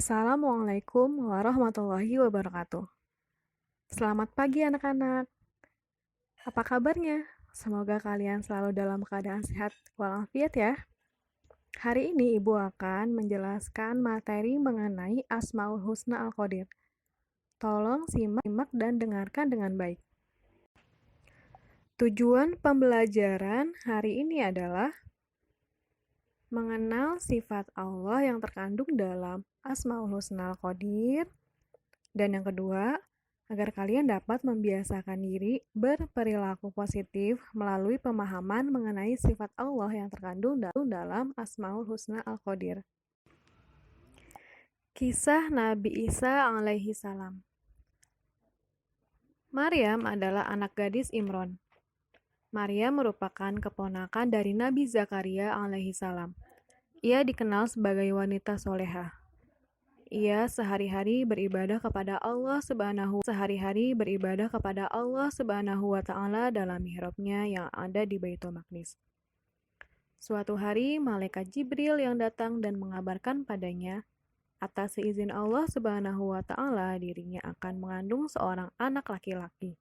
Assalamualaikum warahmatullahi wabarakatuh. Selamat pagi anak-anak. Apa kabarnya? Semoga kalian selalu dalam keadaan sehat walafiat ya. Hari ini Ibu akan menjelaskan materi mengenai Asmaul Husna Al-Qadir. Tolong simak dan dengarkan dengan baik. Tujuan pembelajaran hari ini adalah mengenal sifat Allah yang terkandung dalam Asmaul Husna Al-Qadir. Dan yang kedua, agar kalian dapat membiasakan diri berperilaku positif melalui pemahaman mengenai sifat Allah yang terkandung dalam Asmaul Husna Al-Qadir. Kisah Nabi Isa alaihi salam. Maryam adalah anak gadis Imron. Maryam merupakan keponakan dari Nabi Zakaria alaihi salam. Ia dikenal sebagai wanita solehah. Ia sehari-hari beribadah kepada Allah Subhanahu wa Ta'ala dalam mihrabnya yang ada di Baitul Maqdis. Suatu hari, malaikat Jibril yang datang dan mengabarkan padanya, atas seizin Allah Subhanahu wa Ta'ala, dirinya akan mengandung seorang anak laki-laki.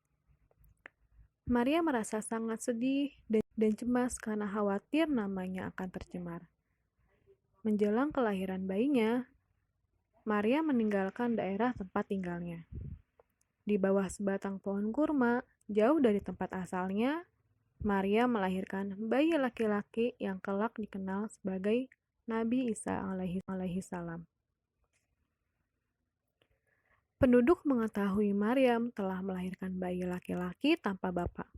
Maria merasa sangat sedih dan cemas karena khawatir namanya akan tercemar. Menjelang kelahiran bayinya, Maria meninggalkan daerah tempat tinggalnya. Di bawah sebatang pohon kurma, jauh dari tempat asalnya, Maria melahirkan bayi laki-laki yang kelak dikenal sebagai Nabi Isa alaihi salam. Penduduk mengetahui Maryam telah melahirkan bayi laki-laki tanpa bapak.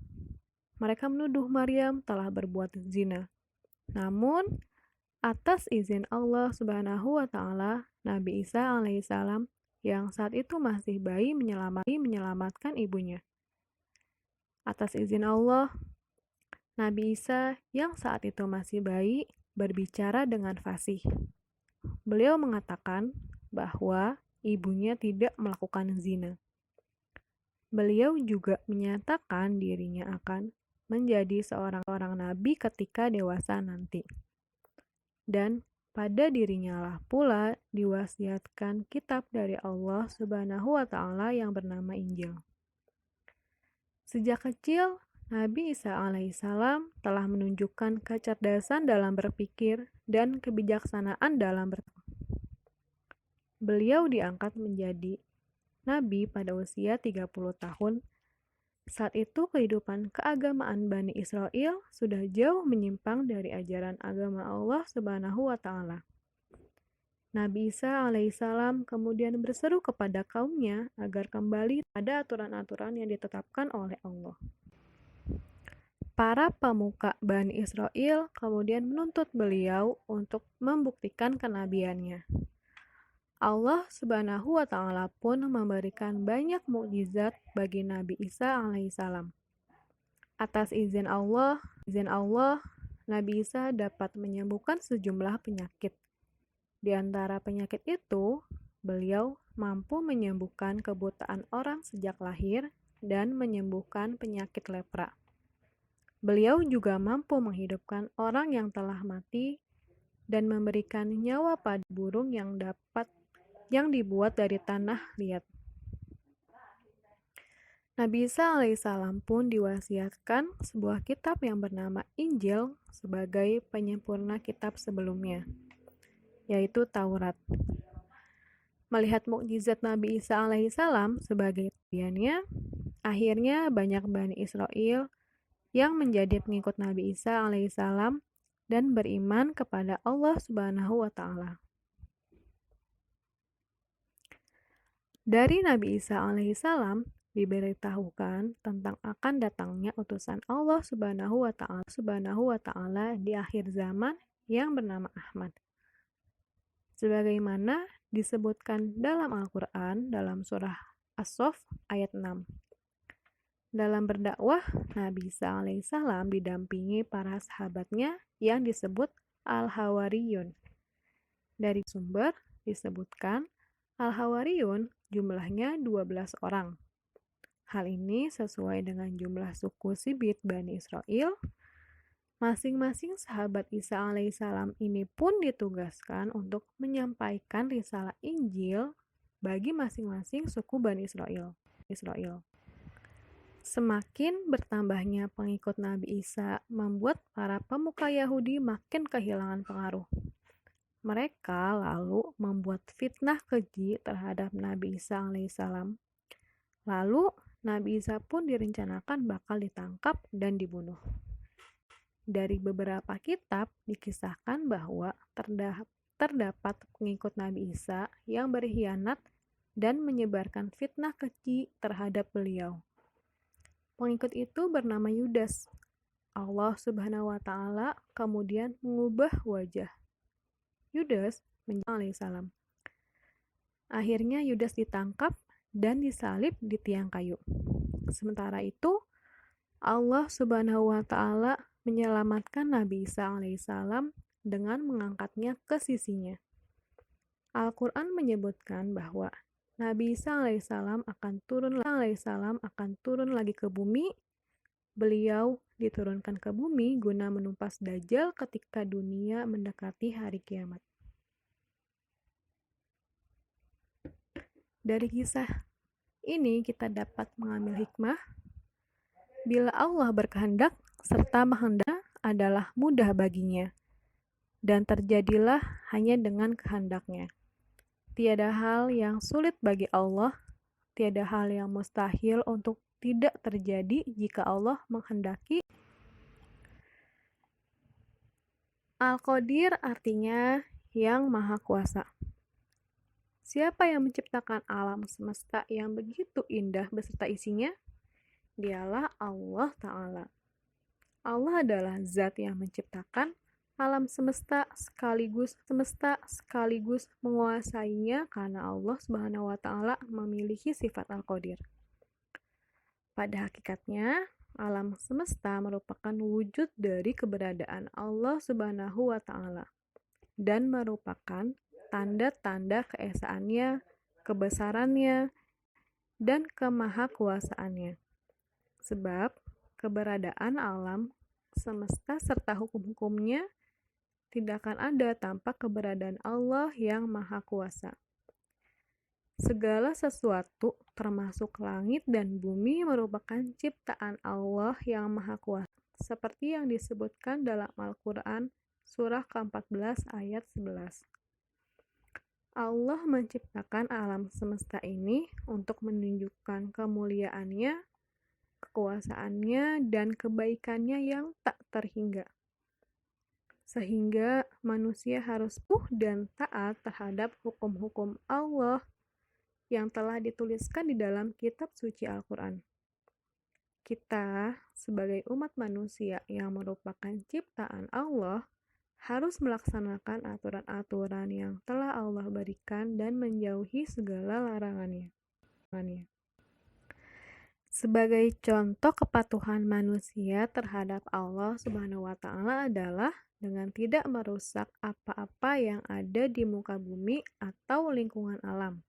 Mereka menuduh Maryam telah berbuat zina. Namun, atas izin Allah Subhanahu wa Ta'ala, Nabi Isa alaihissalam yang saat itu masih bayi menyelamatkan ibunya. Atas izin Allah, Nabi Isa yang saat itu masih bayi berbicara dengan fasih. Beliau mengatakan bahwa ibunya tidak melakukan zina. Beliau juga menyatakan dirinya akan menjadi seorang nabi ketika dewasa nanti. Dan pada dirinya lah pula diwasiatkan kitab dari Allah Subhanahu wa Ta'ala yang bernama Injil. Sejak kecil, Nabi Isa alaihissalam telah menunjukkan kecerdasan dalam berpikir dan kebijaksanaan dalam bertindak. Beliau diangkat menjadi Nabi pada usia 30 tahun. Saat itu kehidupan keagamaan Bani Israel sudah jauh menyimpang dari ajaran agama Allah Subhanahu wa Ta'ala. Nabi Isa alaihissalam kemudian berseru kepada kaumnya agar kembali pada aturan-aturan yang ditetapkan oleh Allah. Para pemuka Bani Israel kemudian menuntut beliau untuk membuktikan kenabiannya. Allah Subhanahu wa Ta'ala pun memberikan banyak mukjizat bagi Nabi Isa alaihissalam. Atas izin Allah, Nabi Isa dapat menyembuhkan sejumlah penyakit. Di antara penyakit itu, beliau mampu menyembuhkan kebutaan orang sejak lahir dan menyembuhkan penyakit lepra. Beliau juga mampu menghidupkan orang yang telah mati dan memberikan nyawa pada burung yang dibuat dari tanah liat. Nabi Isa alaihissalam pun diwasiatkan sebuah kitab yang bernama Injil sebagai penyempurna kitab sebelumnya, yaitu Taurat. Melihat mukjizat Nabi Isa alaihissalam sebagai nabinya, akhirnya banyak Bani Israel yang menjadi pengikut Nabi Isa alaihissalam dan beriman kepada Allah Subhanahu wa Ta'ala. Dari Nabi Isa alaihissalam diberitahukan tentang akan datangnya utusan Allah Subhanahu wa Ta'ala di akhir zaman yang bernama Ahmad. Sebagaimana disebutkan dalam Al-Quran dalam surah As-Saff ayat 6. Dalam berdakwah, Nabi Isa alaihissalam didampingi para sahabatnya yang disebut Al-Hawariyun. Dari sumber disebutkan Al-Hawariyun jumlahnya 12 orang. Hal ini sesuai dengan jumlah suku Sibit Bani Israel. Masing-masing sahabat Isa alaihissalam ini pun ditugaskan untuk menyampaikan risalah Injil bagi masing-masing suku Bani Israel. Semakin bertambahnya pengikut Nabi Isa membuat para pemuka Yahudi makin kehilangan pengaruh. Mereka lalu membuat fitnah keji terhadap Nabi Isa alaihissalam. Lalu Nabi Isa pun direncanakan bakal ditangkap dan dibunuh. Dari beberapa kitab dikisahkan bahwa terdapat pengikut Nabi Isa yang berkhianat dan menyebarkan fitnah keji terhadap beliau. Pengikut itu bernama Yudas. Allah Subhanahu wa Ta'ala kemudian mengubah wajah Yudas menjadi alaihissalam. Akhirnya Yudas ditangkap dan disalib di tiang kayu. Sementara itu, Allah Subhanahu wa Ta'ala menyelamatkan Nabi Isa alaihissalam dengan mengangkatnya ke sisinya. Al-Quran menyebutkan bahwa Nabi Isa alaihissalam akan turun lagi ke bumi. Beliau diturunkan ke bumi guna menumpas Dajjal ketika dunia mendekati hari kiamat. Dari kisah ini kita dapat mengambil hikmah. Bila Allah berkehendak serta menghendaki adalah mudah baginya, dan terjadilah hanya dengan kehendaknya. Tiada hal yang sulit bagi Allah, tiada hal yang mustahil untuk tidak terjadi jika Allah menghendaki. Al-Qadir artinya yang maha kuasa. Siapa yang menciptakan alam semesta yang begitu indah beserta isinya? Dialah Allah Ta'ala. Allah adalah zat yang menciptakan alam semesta sekaligus menguasainya karena Allah Subhanahu wa Ta'ala memiliki sifat Al-Qadir. Pada hakikatnya, alam semesta merupakan wujud dari keberadaan Allah Subhanahu wa Ta'ala dan merupakan tanda-tanda keesaannya, kebesarannya, dan kemahakuasaannya. Sebab keberadaan alam semesta serta hukum-hukumnya tidak akan ada tanpa keberadaan Allah yang Maha Kuasa. Segala sesuatu, termasuk langit dan bumi, merupakan ciptaan Allah yang Maha Kuasa, seperti yang disebutkan dalam Al-Quran, surah ke-14 ayat 11. Allah menciptakan alam semesta ini untuk menunjukkan kemuliaannya, kekuasaannya, dan kebaikannya yang tak terhingga. Sehingga manusia harus patuh dan taat terhadap hukum-hukum Allah yang telah dituliskan di dalam kitab suci Al-Quran. Kita, sebagai umat manusia yang merupakan ciptaan Allah, harus melaksanakan aturan-aturan yang telah Allah berikan dan menjauhi segala larangannya. Sebagai contoh kepatuhan manusia terhadap Allah Subhanahu wa Ta'ala adalah dengan tidak merusak apa-apa yang ada di muka bumi atau lingkungan alam.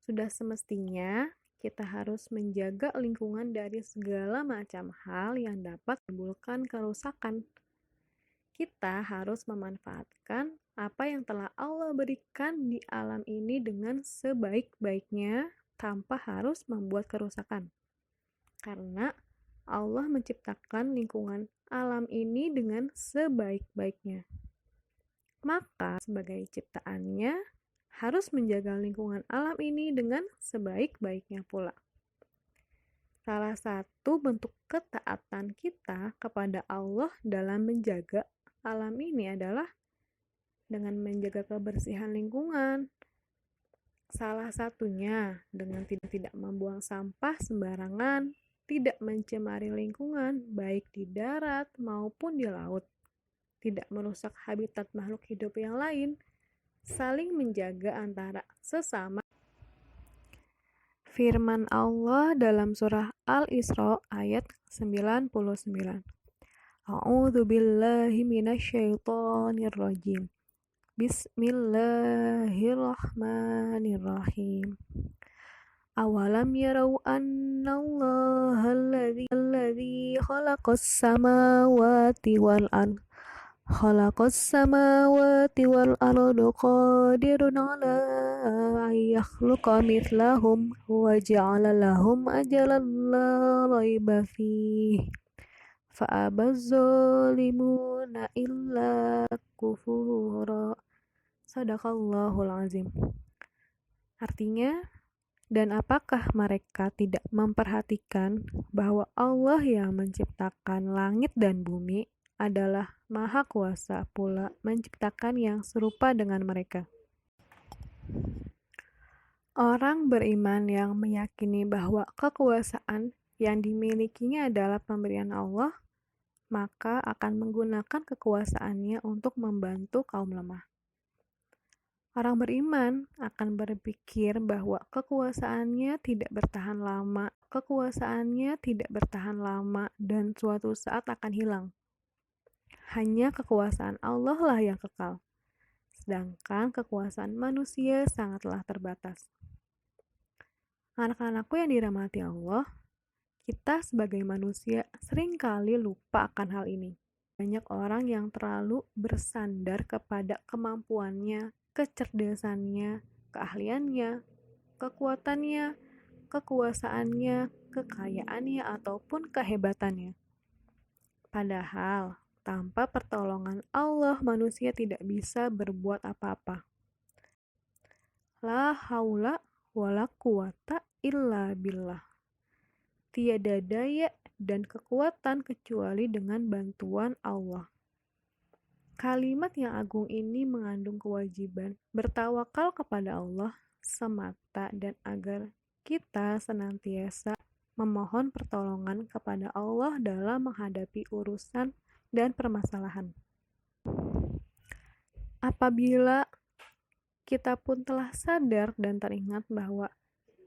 Sudah semestinya kita harus menjaga lingkungan dari segala macam hal yang dapat menimbulkan kerusakan. Kita harus memanfaatkan apa yang telah Allah berikan di alam ini dengan sebaik-baiknya tanpa harus membuat kerusakan. Karena Allah menciptakan lingkungan alam ini dengan sebaik-baiknya. Maka sebagai ciptaannya harus menjaga lingkungan alam ini dengan sebaik-baiknya pula. Salah satu bentuk ketaatan kita kepada Allah dalam menjaga alam ini adalah dengan menjaga kebersihan lingkungan. Salah satunya dengan tidak membuang sampah sembarangan, tidak mencemari lingkungan baik di darat maupun di laut, tidak merusak habitat makhluk hidup yang lain, saling menjaga antara sesama. Firman Allah dalam surah Al-Isra ayat 99. A'udzu billahi minasyaitonir rajim. Bismillahirrahmanirrahim. Awalam yarau annallaha alladhi khalaqas samawati wal ard khalaqas samawati wal arda qadirun ala an yakhluqa mithlahum wa ja'ala lahum ajalan la raiba fihi fa'abaz zalimuna illa kufura. Sadaqallahul azim. Artinya, dan apakah mereka tidak memperhatikan bahwa Allah yang menciptakan langit dan bumi adalah Maha Kuasa pula menciptakan yang serupa dengan mereka? Orang beriman yang meyakini bahwa kekuasaan yang dimilikinya adalah pemberian Allah, maka akan menggunakan kekuasaannya untuk membantu kaum lemah. Orang beriman akan berpikir bahwa kekuasaannya tidak bertahan lama dan suatu saat akan hilang. Hanya kekuasaan Allah lah yang kekal, sedangkan kekuasaan manusia sangatlah terbatas. Anak-anakku yang dirahmati Allah, kita sebagai manusia seringkali lupa akan hal ini. Banyak orang yang terlalu bersandar kepada kemampuannya, kecerdasannya, keahliannya, kekuatannya, kekuasaannya, kekayaannya, ataupun kehebatannya. Padahal, tanpa pertolongan Allah, manusia tidak bisa berbuat apa-apa. La haula wala quwata illa billah. Tiada daya dan kekuatan kecuali dengan bantuan Allah. Kalimat yang agung ini mengandung kewajiban bertawakal kepada Allah semata dan agar kita senantiasa memohon pertolongan kepada Allah dalam menghadapi urusan dan permasalahan. Apabila kita pun telah sadar dan teringat bahwa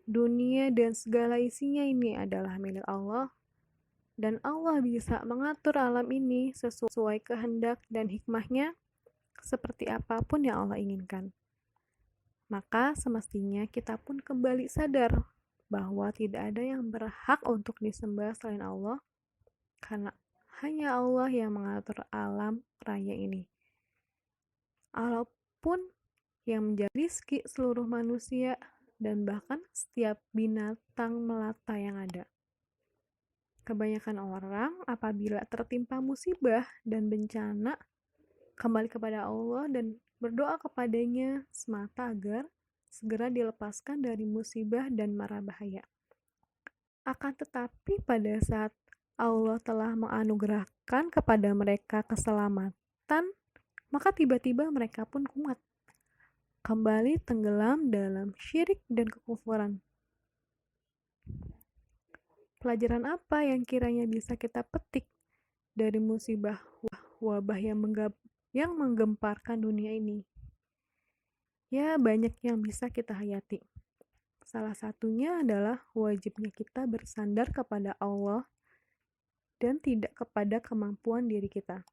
dunia dan segala isinya ini adalah milik Allah, dan Allah bisa mengatur alam ini sesuai kehendak dan hikmahnya seperti apapun yang Allah inginkan. Maka semestinya kita pun kembali sadar bahwa tidak ada yang berhak untuk disembah selain Allah, karena hanya Allah yang mengatur alam raya ini. Allah pun yang menjadi rizki seluruh manusia dan bahkan setiap binatang melata yang ada. Kebanyakan orang apabila tertimpa musibah dan bencana kembali kepada Allah dan berdoa kepadanya semata agar segera dilepaskan dari musibah dan mara bahaya. Akan tetapi pada saat Allah telah menganugerahkan kepada mereka keselamatan, maka tiba-tiba mereka pun kumat, kembali tenggelam dalam syirik dan kekufuran. Pelajaran apa yang kiranya bisa kita petik dari musibah wabah yang menggemparkan dunia ini? Ya, banyak yang bisa kita hayati. Salah satunya adalah wajibnya kita bersandar kepada Allah dan tidak kepada kemampuan diri kita.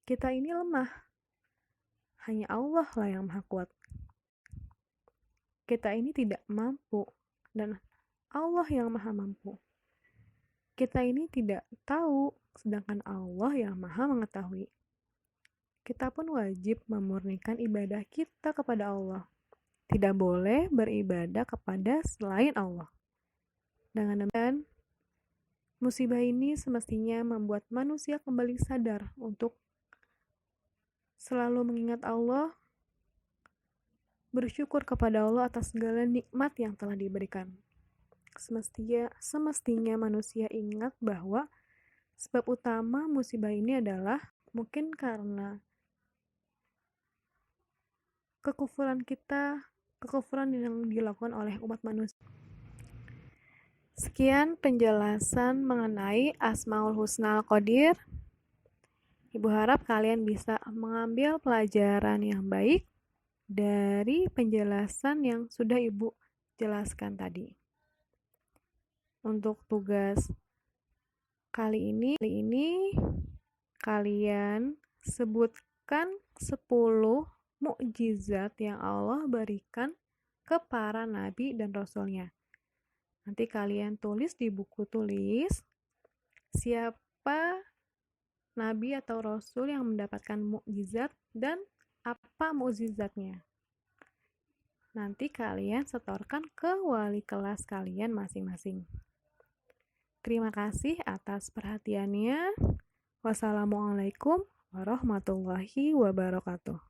Kita ini lemah. Hanya Allah lah yang maha kuat. Kita ini tidak mampu dan Allah yang maha mampu. Kita ini tidak tahu, sedangkan Allah yang maha mengetahui. Kita pun wajib memurnikan ibadah kita kepada Allah. Tidak boleh beribadah kepada selain Allah. Dengan demikian, musibah ini semestinya membuat manusia kembali sadar untuk selalu mengingat Allah, bersyukur kepada Allah atas segala nikmat yang telah diberikan. Semestinya manusia ingat bahwa sebab utama musibah ini adalah mungkin karena kekufuran yang dilakukan oleh umat manusia. Sekian penjelasan mengenai Asmaul Husna Al-Qadir. Ibu harap kalian bisa mengambil pelajaran yang baik dari penjelasan yang sudah Ibu jelaskan tadi. Untuk tugas kali ini kalian sebutkan 10 mukjizat yang Allah berikan ke para nabi dan rasulnya. Nanti kalian tulis di buku tulis siapa nabi atau rasul yang mendapatkan mukjizat dan apa mukjizatnya. Nanti kalian setorkan ke wali kelas kalian masing-masing. Terima kasih atas perhatiannya. Wassalamualaikum warahmatullahi wabarakatuh.